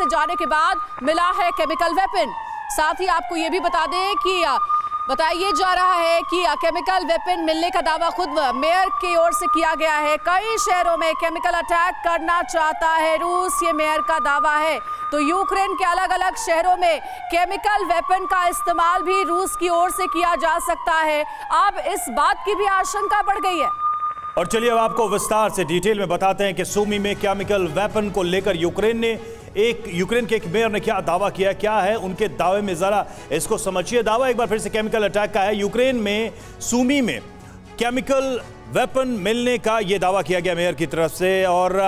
से जाने के बाद मिला है केमिकल वेपन। साथ ही आपको ये भी बता दें कि बताया जा रहा है कि केमिकल वेपन मिलने का दावा खुद मेयर की ओर से किया गया है। कई शहरों में केमिकल अटैक करना चाहता है रूस, ये मेयर का दावा है। तो यूक्रेन के अलग अलग शहरों में केमिकल वेपन का इस्तेमाल भी रूस की ओर से किया जा सकता है। अब इस बात की भी आशंका बढ़ गई है। और चलिए अब आपको विस्तार से डिटेल में बताते हैं कि सूमी में केमिकल वेपन को लेकर यूक्रेन के एक मेयर ने क्या दावा किया, क्या है उनके दावे में, जरा इसको समझिए। दावा एक बार फिर से केमिकल अटैक का है। यूक्रेन में सूमी में केमिकल वेपन मिलने का यह दावा किया गया मेयर की तरफ से। और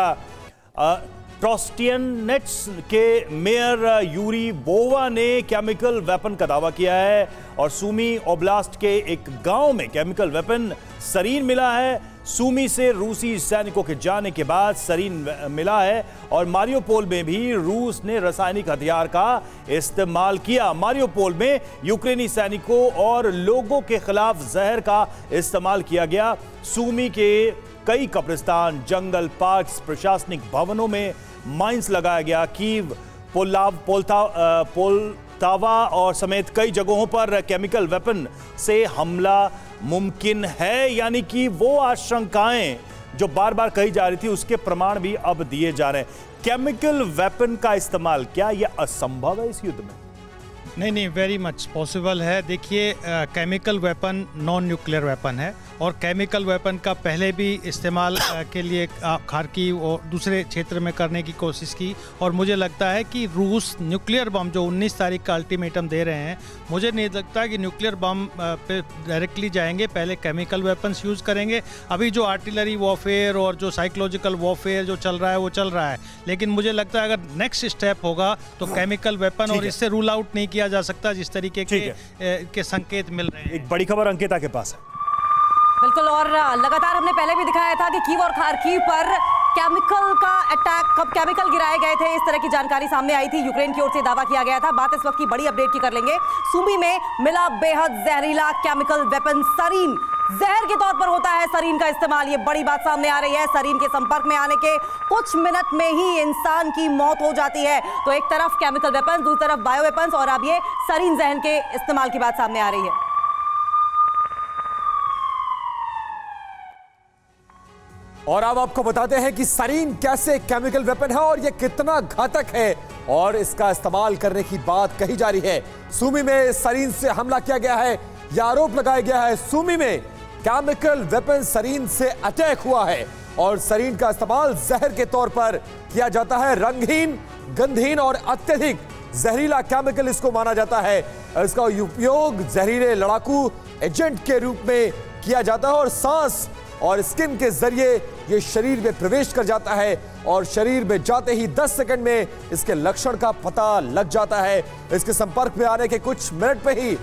ट्रोस्टियनेट्स के मेयर यूरी बोवा ने केमिकल वेपन का दावा किया है। और सूमी ओब्लास्ट के एक गांव में केमिकल वेपन सरीन मिला है। सूमी से रूसी सैनिकों के जाने के बाद सरीन मिला है। और मारियोपोल में भी रूस ने रासायनिक हथियार का इस्तेमाल किया। मारियोपोल में यूक्रेनी सैनिकों और लोगों के खिलाफ जहर का इस्तेमाल किया गया। सूमी के कई कब्रिस्तान, जंगल, पार्क्स, प्रशासनिक भवनों में माइंस लगाया गया। कीव, पोल्तावा और समेत कई जगहों पर केमिकल वेपन से हमला मुमकिन है। यानी कि वो आशंकाएं जो बार बार कही जा रही थी उसके प्रमाण भी अब दिए जा रहे हैं। केमिकल वेपन का इस्तेमाल क्या यह असंभव है इस युद्ध में? नहीं, वेरी मच पॉसिबल है। देखिए, chemical weapon non nuclear weapon है और केमिकल वेपन का पहले भी इस्तेमाल के लिए खार्किव और दूसरे क्षेत्र में करने की कोशिश की। और मुझे लगता है कि रूस न्यूक्लियर बम जो 19 तारीख का अल्टीमेटम दे रहे हैं, मुझे नहीं लगता कि न्यूक्लियर बम पे डायरेक्टली जाएंगे, पहले केमिकल वेपन्स यूज़ करेंगे। अभी जो आर्टिलरी वॉरफेयर और जो साइकोलॉजिकल वॉरफेयर जो चल रहा है वो चल रहा है, लेकिन मुझे लगता है अगर नेक्स्ट स्टेप होगा तो केमिकल वेपन, और इससे रूल आउट नहीं किया जा सकता जिस तरीके के संकेत मिल रहे हैं। एक बड़ी खबर अंकिता के पास है। बिल्कुल, और लगातार हमने पहले भी दिखाया था कि कीव और खार्किव पर केमिकल का अटैक, कब केमिकल गिराए गए थे, इस तरह की जानकारी सामने आई थी। यूक्रेन की ओर से दावा किया गया था। बात इस वक्त की बड़ी अपडेट की कर लेंगे। सूमी में मिला बेहद जहरीला केमिकल वेपन सरीन। जहर के तौर पर होता है सरीन का इस्तेमाल, ये बड़ी बात सामने आ रही है। सरीन के संपर्क में आने के कुछ मिनट में ही इंसान की मौत हो जाती है। तो एक तरफ केमिकल वेपन, दूसरी तरफ बायो वेपन्स, और अब ये सरीन जहर के इस्तेमाल की बात सामने आ रही है। और अब आपको बताते हैं कि सरीन कैसे केमिकल वेपन है और यह कितना घातक है, और इसका इस्तेमाल करने की बात कही जा रही है। सूमी में सरीन से हमला किया गया है, यह आरोप लगाया गया है। सूमी में केमिकल वेपन सरीन से अटैक हुआ है और सरीन का इस्तेमाल जहर के तौर पर किया जाता है। रंगहीन, गंधहीन और अत्यधिक जहरीला केमिकल इसको माना जाता है। इसका उपयोग जहरीले लड़ाकू एजेंट के रूप में किया जाता है और सांस और स्किन के जरिए यह शरीर में प्रवेश कर जाता है और शरीर में जाते ही 10 सेकंड में इसके लक्षण का पता लग जाता है। इसके संपर्क में आने के कुछ मिनट में ही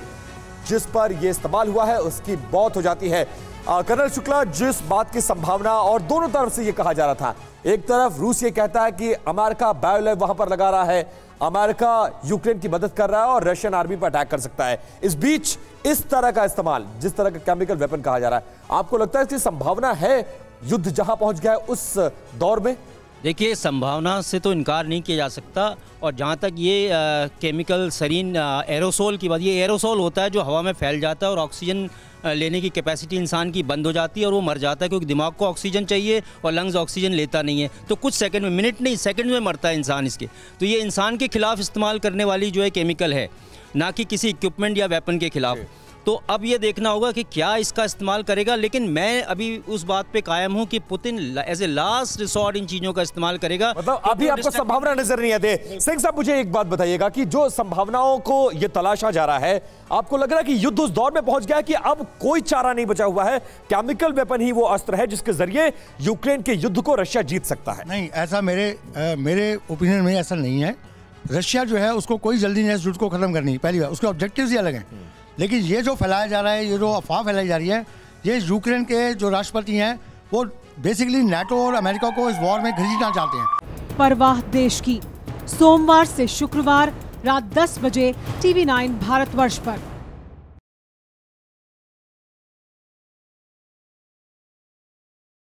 जिस पर यह इस्तेमाल हुआ है उसकी मौत हो जाती है। कर्नल शुक्ला, जिस बात की संभावना और दोनों तरफ से यह कहा जा रहा था, एक तरफ रूस ये कहता है कि अमेरिका बायोलैब वहां पर लगा रहा है, अमेरिका यूक्रेन की मदद कर रहा है और रशियन आर्मी पर अटैक कर सकता है। इस बीच इस तरह का इस्तेमाल, जिस तरह का केमिकल वेपन कहा जा रहा है, आपको लगता है इसकी संभावना है युद्ध जहां पहुंच गया है उस दौर में? देखिए, संभावना से तो इनकार नहीं किया जा सकता। और जहाँ तक ये केमिकल सरीन एरोसोल की बात, ये एरोसोल होता है जो हवा में फैल जाता है और ऑक्सीजन लेने की कैपेसिटी इंसान की बंद हो जाती है और वो मर जाता है, क्योंकि दिमाग को ऑक्सीजन चाहिए और लंग्स ऑक्सीजन लेता नहीं है। तो कुछ सेकंड में, मिनट नहीं सेकंड में मरता है इंसान इसके। तो ये इंसान के खिलाफ इस्तेमाल करने वाली जो है केमिकल है, ना कि किसी इक्विपमेंट या वेपन के खिलाफ। तो अब ये देखना होगा कि क्या इसका इस्तेमाल करेगा। लेकिन मैं अभी उस बात पे कायम हूं कि Putin as a last resort इन चीजों का इस्तेमाल करेगा। मतलब अभी आपको संभावना नजर नहीं आती। सिंह साहब, मुझे एक बात बताइएगा कि जो संभावनाओं को ये तलाशा जा रहा है, आपको लग रहा है कि युद्ध उस दौर में पहुंच गया है कि अब कोई चारा नहीं बचा हुआ है, केमिकल वेपन ही वो अस्त्र है जिसके जरिए यूक्रेन के युद्ध को रशिया जीत सकता है? नहीं, ऐसा मेरे ओपिनियन में ऐसा नहीं है। रशिया जो है उसको कोई जल्दी नहीं युद्ध को खत्म करनी, पहली बात, उसके ऑब्जेक्टिव्स ही अलग हैं। लेकिन ये जो फैलाया जा रहा है, ये जो अफवाह फैलाई जा रही है, ये यूक्रेन के जो राष्ट्रपति हैं वो बेसिकली नाटो और अमेरिका को इस वॉर में घसीटना चाहते हैं। परवाह देश की, सोमवार से शुक्रवार रात 10 बजे TV9 भारतवर्ष पर।